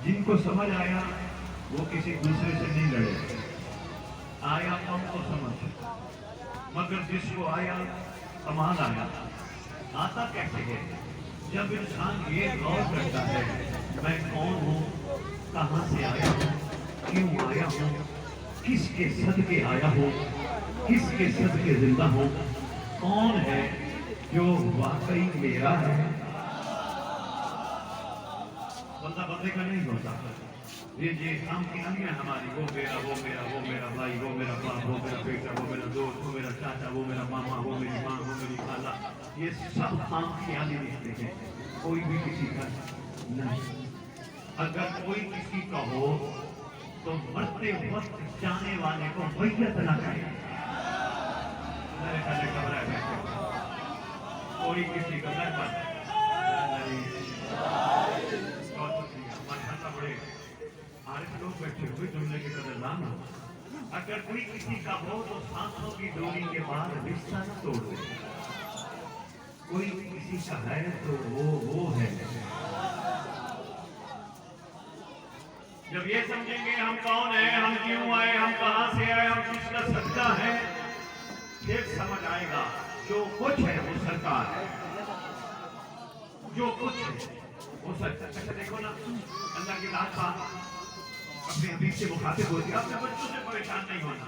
جن کو سمجھ آیا وہ کسی دوسرے سے نہیں لڑے، آیا ہم کو سمجھ، مگر جس کو آیا کمال آیا۔ آتا کیسے ہے؟ جب انسان یہ غور کرتا ہے میں کون ہوں، کہاں سے آیا ہوں، کیوں آیا ہوں، کس کے صدقے آیا ہوں، کس کے صدقے زندہ ہوں، کون ہے جو واقعی میرا ہے۔ بندہ بندے کا نہیں ہوتا، یہ کام کی نہیں ہے ہماری، وہ میرا وہ میرا وہ میرا بھائی وہ میرا باپ وہ میرا بیٹا وہ میرا دوست وہ میرا چاچا وہ میرا ماما وہ میری ماں وہ میری خالہ، یہ سب کام خیالی رشتے ہیں، کوئی بھی کسی کا نہیں۔ اگر کوئی کسی کا ہو تو مرتے وقت جانے والے کو بیعت نہ کرے۔ میرے خالے گھبرائے بیٹھے، کوئی کسی کا نہیں بڑے عارف لوگ بیٹھے ہوئے جملے کے قدردان ہو، اگر کوئی کسی کا ہو تو سانسوں کی ڈوری کے بعد رشتہ نہ توڑ دے، کوئی کسی کا ہے تو وہ ہے۔ جب یہ سمجھیں گے ہم کون ہیں، ہم کیوں آئے، ہم کہاں سے آئے، ہم کس کا صدقہ ہے، پھر سمجھ آئے گا جو کچھ ہے وہ سرکار ہے، جو کچھ ہے وہ سرکار۔ اچھا دیکھو نا، اللہ کی ذات پاک اپنے حبیب سے مخاطب ہوتی ہے، اپنے بچوں سے پریشان نہیں ہونا،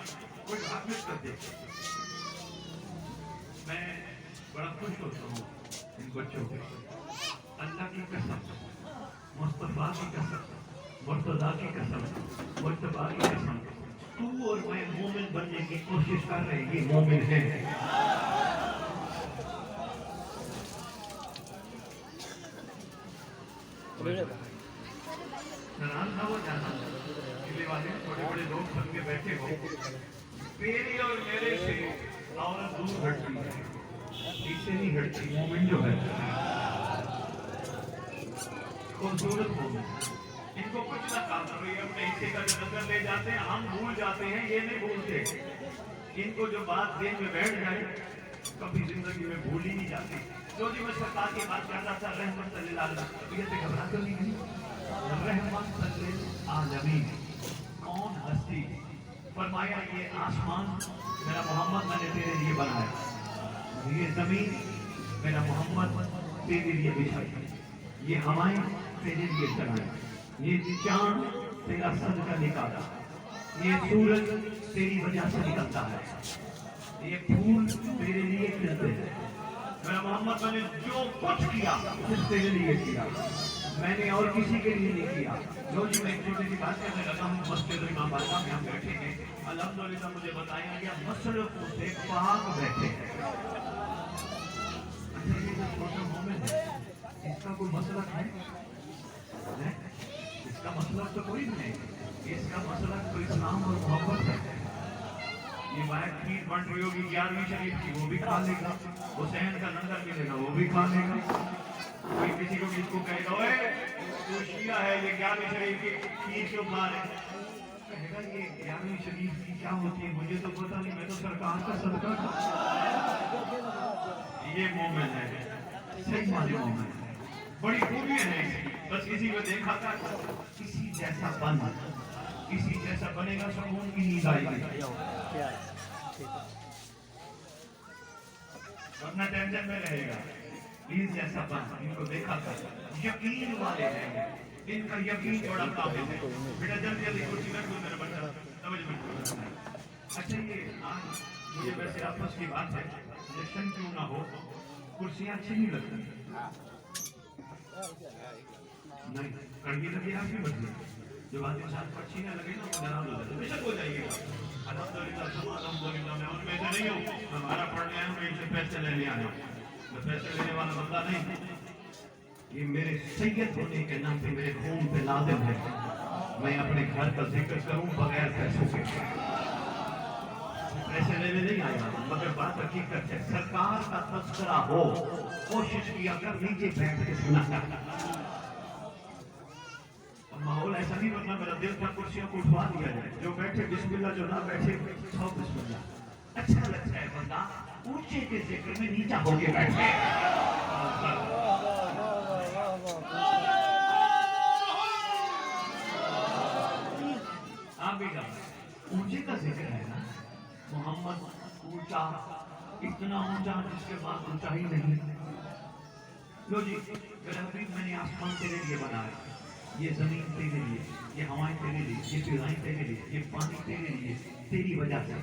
کوئی بات مت کر دے۔ میں بڑا خوش ہوتا ہوں ان بچوں پہ، اللہ کی قسم، مصطفیٰ کی قسم، مرتضیٰ کی قسم، مجتبیٰ کی قسم، تو اور میں مومن بننے کی کوشش کر رہے ہیں، یہ مومن ہیں۔ نران تھا وہ جانا، قلعے والے بڑے بڑے لوگ سب کے بیٹھے ہو، میری اور میرے سے عورت دور ہٹتی ہے، پیچھے نہیں ہٹتی، مومن جو ہے خوبصورت مومن، ان کو کچھ نہ کام کرو، یہ اپنے حصے کا جو نظر لے جاتے ہیں، ہم بھول جاتے ہیں، یہ نہیں بھولتے، ان کو جو بات دل میں بیٹھ جائے کبھی زندگی میں بھول ہی نہیں جاتی۔ جو جی میں سرکار کی بات کرتا تھا، رحمت للعالمین، طبیعت سے گھبرا کر نہیں گئی، رحمت للعالمین، کون ہستی؟ فرمایا یہ آسمان میرا محمد میں نے تیرے لیے بنایا، یہ زمین میرا محمد تیرے لیے بچھائی، یہ ہوائیں تیرے لیے چڑھائی، یہ چاند تیرا صدقہ نکالا، یہ سورج تیری وجہ سے نکلتا ہے، یہ پھول تیرے لیے کھلتے ہیں، میرا محمد میں نے جو کچھ کیا صرف تیرے لیے کیا، میں نے اور کسی کے لیے نہیں کیا۔ جو جی میں ایک چھوٹی سی بات کرنے لگا ہوں، مسجد امام بارگاہ میں ہم بیٹھے ہیں، الحمدللہ مجھے بتایا گیا مشرق سے پاک بیٹھے ہیں۔ اچھا یہ جو چھوٹا مومن ہے اس کا کوئی مسلک ہے؟ اس کا مسلک تو کوئی نہیں، اس کا مسلک تو اسلام اور محبت ہے۔ یہ باہر کھیر بن رہی ہوگی 11ویں شریف کی، وہ بھی کھا لے گا، حسین کا لنگر ملے گا وہ بھی کھا لے گا۔ کوئی کسی کو کس کو کہے گا اوے تو شیعہ ہے یہ 11ویں شریف کی کھیر کیوں کھا رہے، کہے گا یہ 11ویں شریف کی کیا ہوتی ہے مجھے تو پتہ نہیں، میں تو سرکار کا صدقہ تھا۔ یہ مومن ہے، صحیح معنی مومن ہے، بڑی خوبیاں ہیں اس کی، بس کسی کو دیکھا تھا کسی جیسا بن، کسی جیسا بنے گا سکون کی نیند آئے گی، ورنہ ٹینشن میں رہے گا۔ اس جیسا بن، ان کو دیکھا تھا یقین والے ہیں، ان کا یقین بڑا قابل ہے۔ بیٹا جلدی جلدی کرسی میں میرا بچہ سمجھ میں۔ اچھا یہ آج مجھے ویسے آپس کی بات ہے، جشن کیوں نہ ہو، کرسیاں اچھی نہیں لگتی، نہیں کڑگی لگی آپ کی بدلی، جو بات انسان کو اچھی نہ لگے نا وہ ناراض ہو جاتا ہے، بے شک ہو جائیے گا۔ الحمدللہ میں ان میں سے نہیں ہوں، ہمارا پڑھنے آیا ہوں کہیں سے پیسے لینے آیا ہوں، میں پیسے لینے والا بندہ نہیں، یہ میرے سید ہونے کے ناطے میرے خون پہ لازم ہے، میں اپنے گھر کا ذکر کروں بغیر پیسوں کے، پیسے لینے نہیں آیا، مگر بات حقیقت ہے، سرکار کا تذکرہ ہو، کوشش کیا کر نیچے بیٹھ کے سنا کر، ماحول ایسا نہیں بننا میرا دل تھا کرسیوں کو اٹھوا دیا جائے، جو بیٹھے بسم اللہ، جو نہ بیٹھے سو بسم اللہ۔ اچھا لگتا ہے بندہ اونچے کے ذکر میں نیچا ہو کے بیٹھے۔ اسی کا ذکر ہے نا. محمد اونچا، اتنا اونچا جس کے بعد اونچائی نہیں. لو جی میرے حبیب میں نے آسمان تیرے لیے بنایا، یہ زمین تیرے لیے، یہ ہوائیں تیرے لیے، یہ فضائیں تیرے لیے، یہ پانی تیرے لیے، تیری وجہ سے.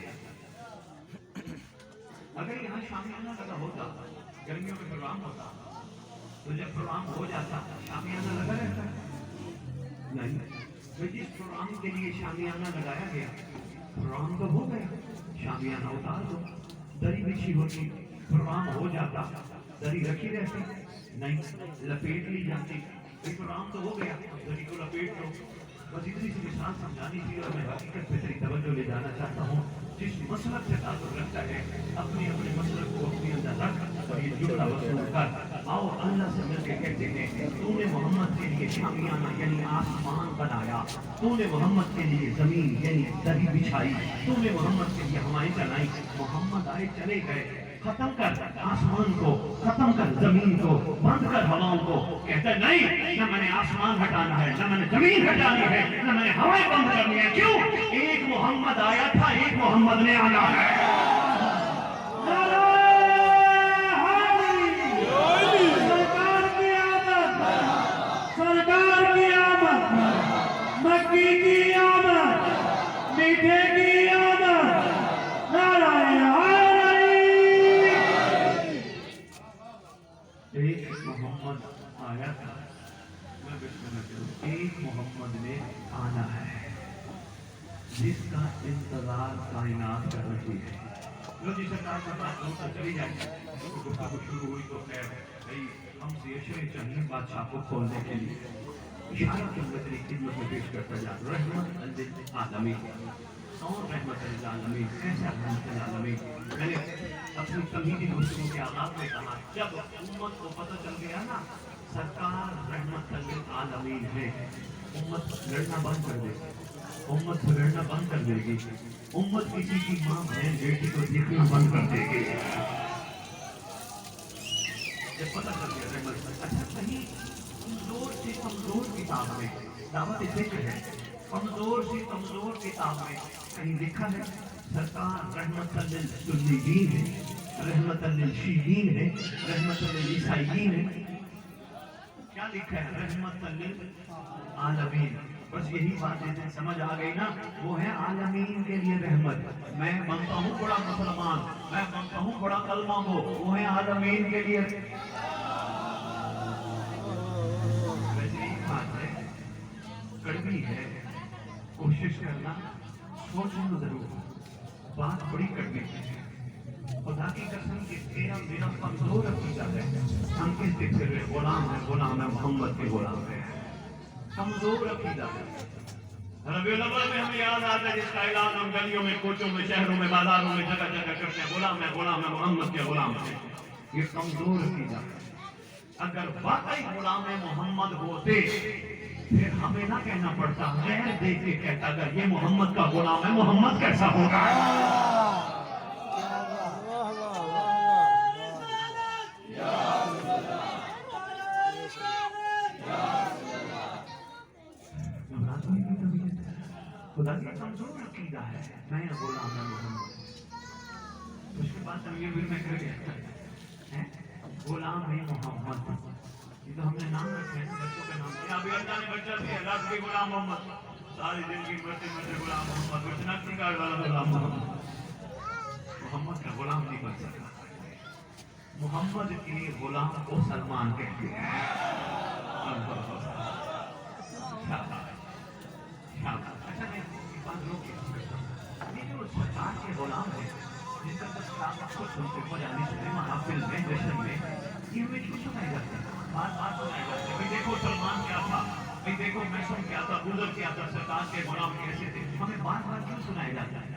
اگر یہاں شامیانہ لگا ہوتا، گرمیوں میں پروگرام ہوتا، تو جب پروگرام ہو جاتا شامیانہ لگا رہتا ہے؟ نہیں. جس پروگرام کے لیے شامیانہ لگایا گیا پروگرام تو ہو گیا، شامیانہ اتار دو. دری بچھی ہوتی، پروگرام ہو جاتا، دری رکھی رہتی؟ نہیں، لپیٹ لی جاتی. پروگرام تو ہو گیا، دری کو لپیٹ دو. بس اتنی سی مثال سمجھانی تھی اور میں حقیقت پہ تیری توجہ لے جانا چاہتا ہوں. جس مسلک سے تعلق رکھتا ہے اپنے مسلک کو اپنے اندر رکھ اور یہ جملہ وصول کر. آؤ اللہ سے مل کے کہتے ہیں تو نے محمد کے لیے شامیانہ یعنی آسمان بنایا، تو نے محمد کے لیے زمین یعنی دری بچھائی، تو نے محمد کے لیے ہوائیں چلائی. محمد آئے چلے گئے، ختم کر آسمان کو، ختم کر زمین کو، بند کر ہواؤں کو. کہتا ہے نہیں، نہ میں نے آسمان ہٹانا ہے، نہ میں نے زمین ہٹانی ہے، نہ میں نے ہوائیں بند کرنی ہے. کیوں؟ ایک محمد آیا تھا، ایک محمد نے آنا ہے. سرکار کی آمد، سرکار کی آمد، مکی کی آمد، میٹھے کی آمد. ایک محمد آیا تھا، ایک محمد نے آنا ہے، جس کا انتظار کائنات کر رہی ہے. لو جی سرکار کا بات ہوتا چلی جائے. گفتگو شروع ہوئی تو خیر بھائی ہم سے اشرے چاہیے بادشاہ کو کھولنے کے لیے. اشارہ کی خدمت میں پیش کرتا جا رحمت للعالمین. اور رحمت للعالمین ایسا رحمت للعالمین. میں نے اپنی کمیٹی گفتگو کے آغاز میں کہا جب امت کو پتہ چل گیا نا سرکار رحمت للعالمین ہے، امت لڑنا بند کر دے گی، امت سے لڑنا بند کر دے گی، امت کسی کی ماں بہن بیٹی کو دیکھنا بند کر دے گی. جب پتہ چل گیا رحمت. اچھا کہیں کمزور سے کمزور کتاب میں دعوت ذکر ہے، کمزور سے کمزور کتاب میں کہیں لکھا ہے سرکار رحمت للسنیین ہے، رحمت للشیعین ہے، رحمت للعیسائیین ہے؟ کیا لکھا ہے؟ رحمت للعالمین. بس یہی بات جیسے سمجھ آ گئی نا، وہ ہے عالمین کے لیے رحمت. میں بنتا ہوں بڑا مسلمان، میں بنتا ہوں بڑا کلمہ گو، وہ ہے عالمین کے لیے. ویسے ہی بات ہے، کڑوی ہے، کوشش کرنا، سوچنا ضرور. بات بڑی کڑوی ہے. خدا کی قسم کہ تیرا میرا کمزور عقیدہ ہے. ہم کس دن سے غلام ہیں، غلام ہے محمد کے غلام ہے. کمزور عقیدہ ہے. ربیع الاول میں ہمیں یاد آتا ہے جس کا اعلان ہم گلیوں میں، کوچوں میں، شہروں میں، بازاروں میں جگہ جگہ کرتے ہیں، غلام ہے، غلام ہے محمد کے غلام ہے. یہ کمزور عقیدہ ہے. اگر واقعی غلام محمد ہوتے پھر ہمیں نہ کہنا پڑتا، غیر دیکھ کے کہتا اگر یہ محمد کا غلام ہے محمد کیسا ہوگا. خدا کا کمزور عقیدہ ہے میں غلام محمد. اس کے بعد تنویر بھی میں کر گیا غلام محمد. یہ تو ہم نے نام رکھے ہیں بچوں کے نام. ابھی اللہ نے بچہ دیا اللہ بھی غلام محمد، ساری زندگی مرتے مرتے غلام محمد، اتنا کی گاڑ والا غلام محمد. محمد کا غلام نہیں بن سکا. محمد کے غلام کو سلمان کہتے ہیں. سرکار کے غلام ہیں جن کا تذکرہ خود سنتے بجانے سنے محافل میں جشن میں یہ ہمیں کیوں سنائے جاتے ہیں؟ بات بات سنائے جاتے ہیں بھائی دیکھو سلمان کیا تھا، بھائی دیکھو میسن کیا تھا، گزر کیا تھا، سرکار کے غلام کیسے تھے. ہمیں بات بات کیوں سنائے جاتا ہے؟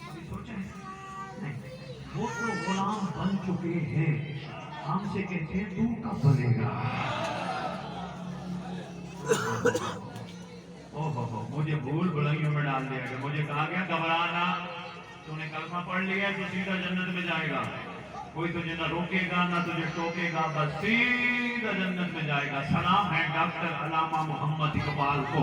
ابھی سوچیں نہیں، وہ تو غلام بن چکے ہیں، ہم سے کہتے ہیں تو کب بنے گا. مجھے بھول بھلائیوں میں ڈال دیا گیا. مجھے کہا گیا گھبرانا، تو نے کلمہ پڑھ لیا تو سیدھا جنت میں جائے گا. کوئی تجھے نہ روکے گا نہ تجھے ٹوکے گا، بس سیدھا جنت میں جائے گا. سلام ہے ڈاکٹر علامہ محمد اقبال کو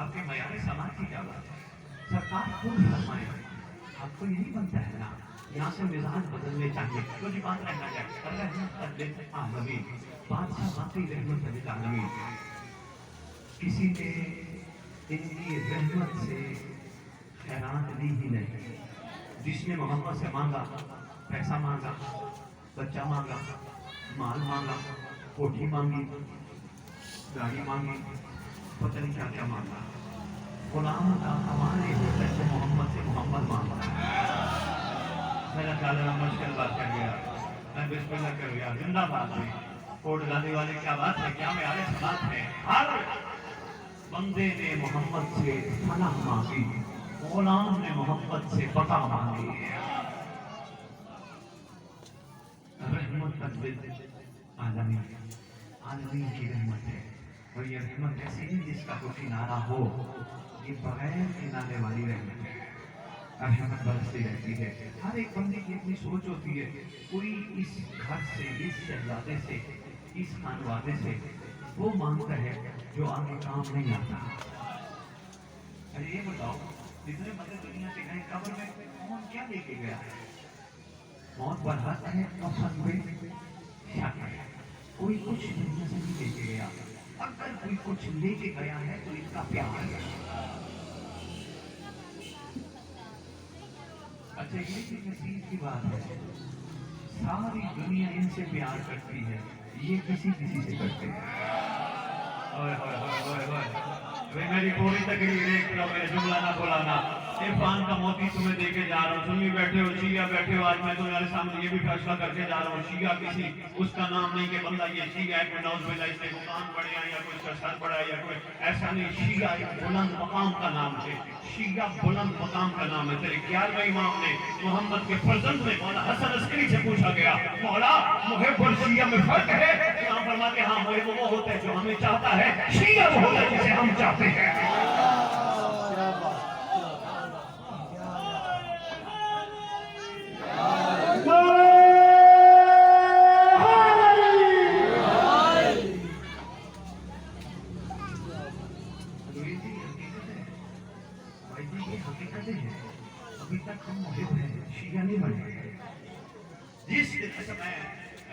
آپ کے معیار سماج کی کیا بات ہے؟ سرکار خود فرمائے آپ کو یہی بنتا ہے نا، یہاں سے مزاج بدلنے چاہیے، کچھ بات رہنا چاہیے۔ رحمت عالمین، بادشاہ باقی رحمت عالمین، کسی نے ان کی رحمت سے خیرات دی ہی نہیں۔ جس نے محمد سے مانگا، پیسہ مانگا، بچہ مانگا، مال مانگا، کوٹھی مانگی، گاڑی مانگی، پتہ نہیں کیا کیا مانگا، غلام کا ہمارے حضرت محمد سے محمد مانگا۔ میرا خیال ہے مشکل بات کر گیا، میں بسم اللہ کر گیا، زندہ بات ہے، کوٹ گانے والے کیا بات ہے، کیا معیار سماعت ہے۔ ہر بندے نے محمد سے پناہ مانگی، غلام نے محمد سے بقا مانگی۔ رحمت عالمین، عالمین کی رحمت ہے، اور یہ رحمت ایسی نہیں جس کا کوئی کنارہ ہو، یہ بغیر کنارے والی رحمت ہے۔ رحمت برستی رہتی ہے، ہر ایک بندے کی اپنی سوچ ہوتی ہے، کوئی اس گھر سے، اس شہزادے سے، اس خانوادے سے وہ مانگتا ہے جو آگے کام نہیں آتا۔ ارے یہ بتاؤ، جتنے بندے دنیا سے گئے قبر میں کون کیا لے کے گیا ہے؟ موت پر حق ہے، کفن پہ شک ہے، کوئی کچھ دنیا سے نہیں لے کے گیا۔ اگر کوئی کچھ لے کے گیا ہے تو اس کا پیار ہے۔ اچھا یہ بھی نصیب کی بات ہے، ساری دنیا ان سے پیار کرتی ہے، یہ کسی سے کرتے ہیں۔ میری پوری تقریر ایک میرے جملہ نہ بولانا، عرفان کا موتی تمہیں دے کے جا رہا ہوں، سنی بیٹھے ہو، شیعہ بیٹھے ہو، آج میں تمہارے سامنے یہ بھی فیصلہ کر کے جا رہا ہوں، شیعہ کسی اس کا نام نہیں کہ بندہ یہ شیعہ ہے، کوئی نوز باللہ اس نے مقام بڑھیا یا کوئی اس کا سر بڑھا یا کوئی ایسا نہیں، شیعہ ایک بلند مقام کا نام ہے، شیعہ بلند مقام کا نام ہے۔ تیرے 11ویں امام نے محمد کے فرزند میں مولا حسن عسکری سے پوچھا گیا، مولا محب اور شیعہ میں فرق ہے؟ امام فرماتے ہاں، محب وہ ہوتا ہے جو ہمیں چاہتا ہے، شیعہ وہ ہوتا ہے جسے ہم چاہتے ہیں۔ ابھی تک ہم محب ہیں، شیعہ نہیں بنے۔ جس دن سے میں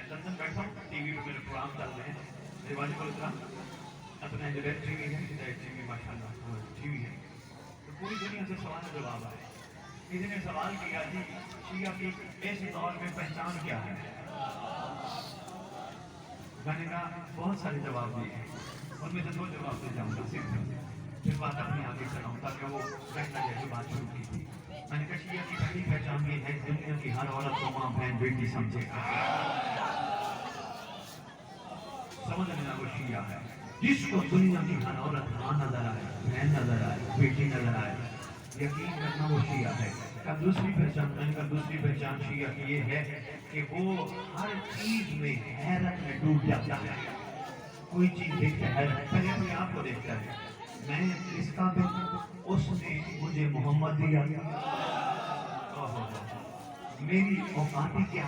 لندن بیٹھا ہوں، ٹی وی پہ میرے پروگرام چل رہے ہیں، میرے واجب الاسلام اپنے جو ریڈ ٹی وی ہے، ریڈ ٹی وی ماشاء اللہ ٹی وی ہے، تو پوری دنیا سے سوال جواب آئے۔ کسی نے سوال کیا جی شیعہ کی اس دور میں پہچان کیا ہے؟ میں نے کہا بہت سارے جواب دیے ہیں، ان میں سے 2 جواب دے جاؤں گا صرف، پھر بات اپنی آگے چلاؤں تاکہ وہ کہنا جیسے بات شروع کی تھی۔ میں نے کہا شیعہ کی پہلی پہچان یہ ہے دنیا کی ہر عورت کو ماں بہن بیٹی سمجھے گا، سمجھ لینا وہ شیعہ ہے۔ جس کو دنیا کی ہر عورت ماں نظر آئے، بہن نظر آئے، بیٹی نظر آئے، یقین کرنا وہ شیعہ ہے۔ دوسری پہچان، میں نے کہا دوسری پہچان شیعہ کی یہ ہے کہ وہ ہر چیز میں حیرت میں ڈوب جاتا ہے، کوئی چیز دیکھتا ہے پہلے اپنے آپ کو دیکھتا ہے، میں اس کا بھی اس نے مجھے محمد دیا، میری اوقاتی کیا،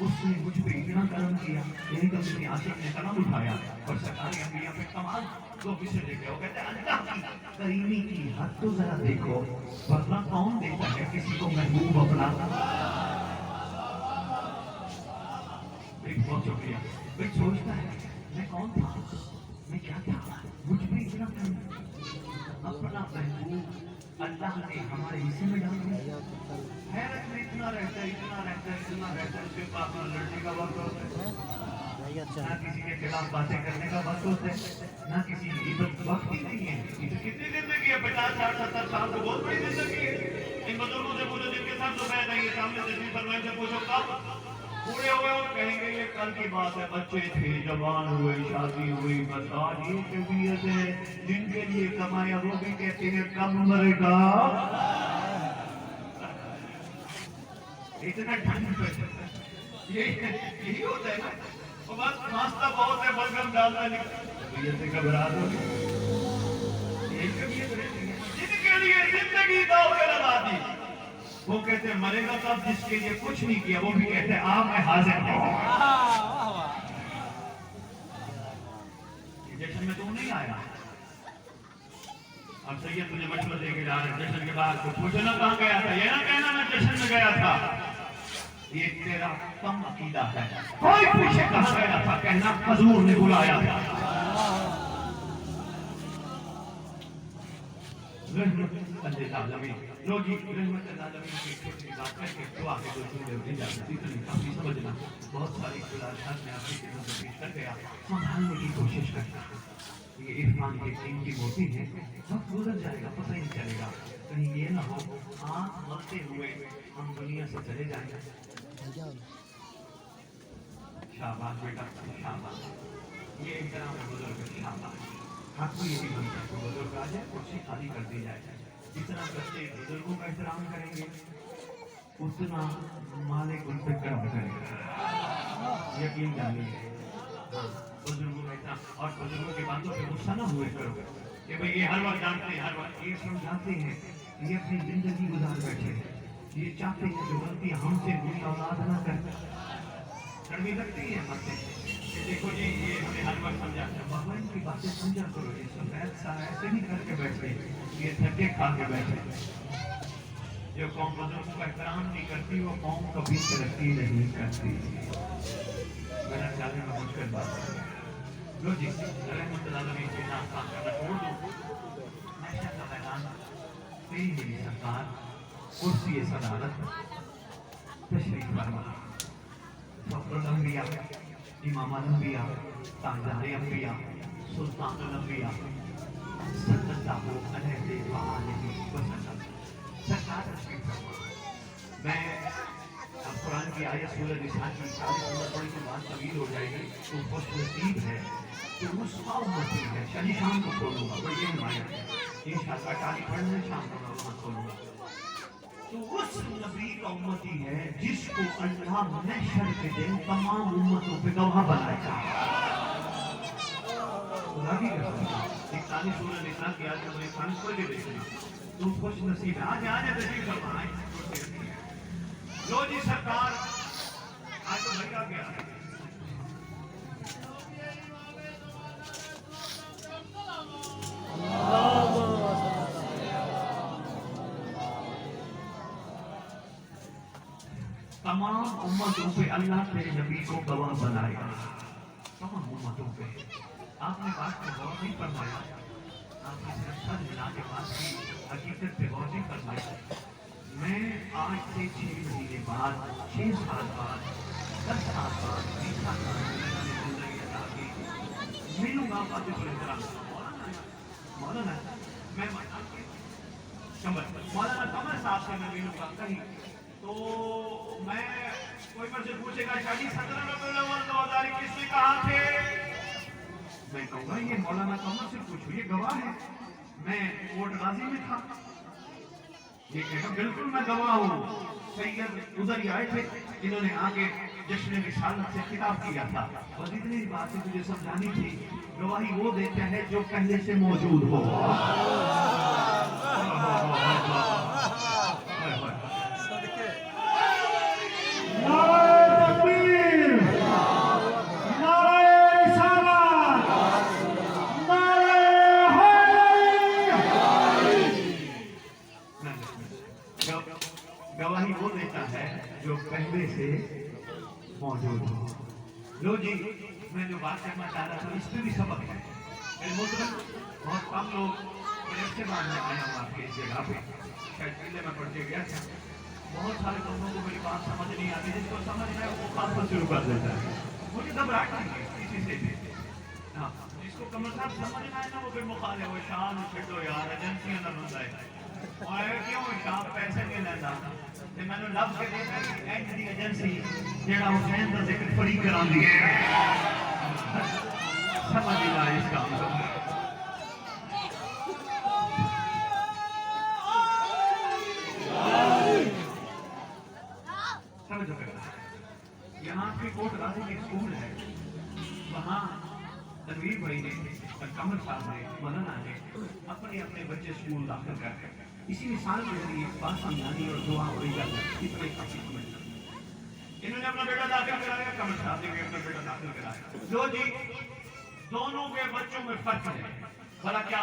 اس نے مجھ پہ اتنا کرم کیا، یہی تو میری عاشق نے قلم اٹھایا اور سرکار انبیاء پہ کمال دو کسے دیکھے، وہ کہتے ہیں اللہ کی کریمی کی حد تو ذرا دیکھو، ورنہ کون دیکھتا ہے کسی کو محبوب اپنا۔ بہت شکریہ۔ بھائی سوچتا ہے میں کون تھا، میں کیا تھا، مجھ پہ اتنا کرم، اپنا محبوب اللہ نے ہمارے حصے میں ڈال دیا۔ حیرت میں اتنا رہتا ہے، اتنا رہتا ہے، اتنا رہتا ہے، اس کے پاس نہ لڑنے کا وقت ہوتا ہے، نہ کسی کے خلاف باتیں کرنے کا وقت ہوتا ہے، نہ کسی عبادت وقت ہی نہیں ہے۔ یہ تو کتنی زندگی ہے، 50 60 70 سال تو بہت بڑی زندگی ہے۔ ان بزرگوں سے پوچھو جن کے ساتھ دوپہر نہیں ہے، سامنے تشریف فرمائے سے پوچھو کب بوڑھے ہوئے اور کہیں گے یہ کل کی بات ہے، بچے تھے، جوان ہوئے، شادی ہوئی، بس آج یہ کیفیت ہے، جن کے لیے کمایا وہ بھی کہتے ہیں کب مرے گا، اتنا ٹھنڈ پہ یہی ہوتا ہے نا، وہ بس ناشتہ بہت ہے، بلگم ڈالنا نہیں، طبیعت سے گھبرا دو، یہی طبیعت رہتی ہے۔ جن کے لیے زندگی داؤ پہ لگا دی وہ کہتے ہیں مرے گا تب، جس کے لیے کچھ نہیں کیا وہ بھی کہتے ہیں آ میں حاضر ہوں۔ جشن میں تو نہیں آیا، اب سید تجھے مشورہ دے کے جا رہے ہیں جشن کے بعد تو پوچھنا کہاں گیا تھا، یہ نہ کہنا میں جشن میں گیا تھا، یہ تیرا کم عقیدہ ہے، کوئی پیچھے کہاں گیا تھا کہنا حضور نے بلایا تھا۔ رحمت العالمین لو جی رحمت العالمین کی چھوٹی بات کر کے دعا کے دو جملے ہو جاتے اتنی کافی سمجھنا، بہت ساری خلاصات میں آپ کی خدمت میں پیش کر گیا، سنبھالنے کی کوشش کرتا ہوں۔ یہ عرفان کے دین کی موتی ہے، وقت گزر جائے گا پتہ ہی نہیں چلے گا، کہیں یہ نہ ہو آنکھ ملتے ہوئے ہم دنیا سے چلے جائیں گے۔ شاباش بیٹا شاباش، یہ احترام بزرگ شاباش، آپ کو یہ بھی بنتا ہے کہ بزرگ آ جائے کرسی خالی کر دی جائے، جتنا بچے بزرگوں کا احترام کریں گے اتنا مالک ان پہ کرم کرے گا، یقین جانیے۔ ہاں بزرگوں کا احترام اور بزرگوں کی باتوں پہ غصہ نہ ہوئے کرو کہ بھئی یہ ہر وقت جانتے ہیں، ہر وقت یہ سمجھاتے ہیں، یہ اپنی زندگی گزار بیٹھے ہیں، یہ چاہتے ہیں جو غلطی ہم سے ہوئی اولاد نہ کرے، کڑوی لگتی ہے باتیں کہ دیکھو جی یہ ہمیں ہر وقت سمجھاتا ہے، بابا ان کی باتیں سمجھا کرو، یہ سفید سا ایسے نہیں کر کے بیٹھے، یہ دھکے کھا کے بیٹھے۔ جو قوم بزرگوں کا احترام نہیں کرتی وہ قوم کبھی ترقی نہیں کرتی۔ میرا خیال ہے میں مجھ کر بات کروں لو جی رحمت العالمین کے نام کام کرنا چھوڑ دو، محشر کا میدان تیری میری سرکار کرسی صدارت تشریف فرما، فخر الانبیاء امام الانبیاء تاجدار انبیاء سلطان الانبیاء صلی اللہ علیہ وسلم سرکار تشریف فرما۔ میں اب قرآن کی آیت سورہ نساء کی 40 نمبر پڑھی تو بات طویل ہو جائے گی، تو خوش نصیب ہے تو اس کا امتی ہے، شاید شام کو کھولوں گا بڑی نمایاں انشاءاللہ ٹالی پڑھنے شام کو میں وہاں کھولوں گا، تو اس نبی کا امتی ہے جس کو اللہ محشر کے دن تمام امتوں پہ گواہ بنائے گا۔ خدا کی قسم 41 سورہ نساء کی آیت نمبر 41 پڑھ کے دیکھیں تو خوش نصیب ہے۔ آج تشریف فرما لو جی سرکار آج تو بھائی آ گیا تمام امتوں پہ اللہ تیرے نبی کو گواہ بنائے گا، تمام امتوں پہ۔ آپ نے بات پہ غور نہیں فرمایا، آپ نے صرف سر ملا کے بات کی حقیقت پہ غور نہیں فرمایا۔ میں آج سے 6 مہینے بعد 6 سال بعد 10 سال بعد 20 سال بعد زندگی عطا کی ملوں گا آپ کو احترام مولانا میں مولانا قمر صاحب سے میں ملوں گا کہیں تو میں کوئی مجھ سے پوچھے گا شاید 17 ربیع الاول 2021 کس نے کہا تھے، میں کہوں گا یہ مولانا قمر سے پوچھو یہ گواہ ہے، میں کوٹ غازی میں تھا، یہ کہا بالکل میں گواہ ہوں، سید ادھر ہی آئے تھے انہوں نے آگے جشن رسالت سے خطاب کیا تھا، اور اتنی باتیں تجھے سمجھانی تھی، گواہی وہ دیتا ہے جو پہلے سے موجود ہو۔ گواہی وہ دیتا ہے جو پہلے سے موجود ہو۔ لو جی میں جو بات کرنا چاہ رہا تھا اس پہ بھی سبق ہے، بہت کم لوگ بڑے سے بعد میں آیا ہوں آپ کے اس جگہ پہ، شاید پہلے میں پڑھتے گیا تھا، بہت سارے لوگوں کو میری بات سمجھ نہیں آتی، جس کو سمجھ میں وہ خاص پر شروع کر دیتا ہے، مجھے گھبراہٹ نہیں ہے کسی سے بھی، ہاں جس کو کمر صاحب سمجھ میں آئے نا وہ پھر مخالف ہو، شان چھڈو یار ایجنسیاں نہ بنائے اور کیوں شام پیسے نہیں لینا تے میں نے لفظ کے دیتا ہے اینڈ دی ایجنسی جیڑا حسین دا ذکر فری کران دی ہے، سمجھ نہیں آئی اس کام کو۔ سمجھو یہاں پہ کوٹ غازی میں اسکول ہے، وہاں تنویر بھائی نے کمر صاحب نے مولانا نے اپنے اپنے بچے اسکول داخل کر کے اسی مثال کے ذریعے بات سمجھانی اور دعا ہو رہی ہے، اتنے کافی سمجھنا۔ انہوں نے اپنا بیٹا داخل کرایا، کمر صاحب نے بھی اپنا بیٹا داخل کرایا، جو جی دونوں کے بچوں میں فرق ہے، بھلا کیا